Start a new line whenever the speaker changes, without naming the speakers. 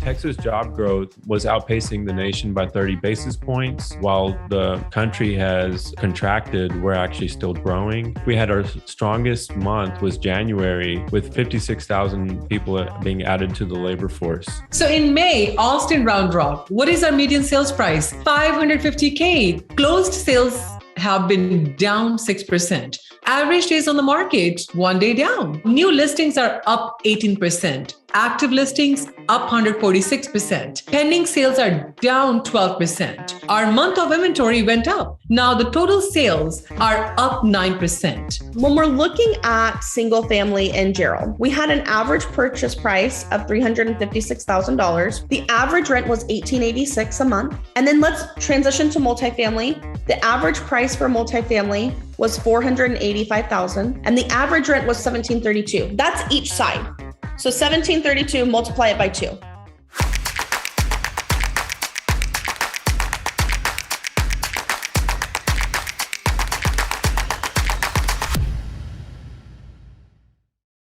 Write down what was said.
Texas job growth was outpacing the nation by 30 basis points. While the country has contracted, we're actually still growing. We had our strongest month was January with 56,000 people being added to the labor force.
So in May, Austin Round Rock, what is our median sales price? $550K. Closed sales have been down 6%. Average days on the market, 1 day down. New listings are up 18%. Active listings up 146%. Pending sales are down 12%. Our month of inventory went up. Now the total sales are up 9%.
When we're looking at single family in Gerald, we had an average purchase price of $356,000. The average rent was $1,886 a month. And then let's transition to multifamily. The average price for multifamily was $485,000 and the average rent was $1,732. That's each side. So $1,732, multiply it by 2.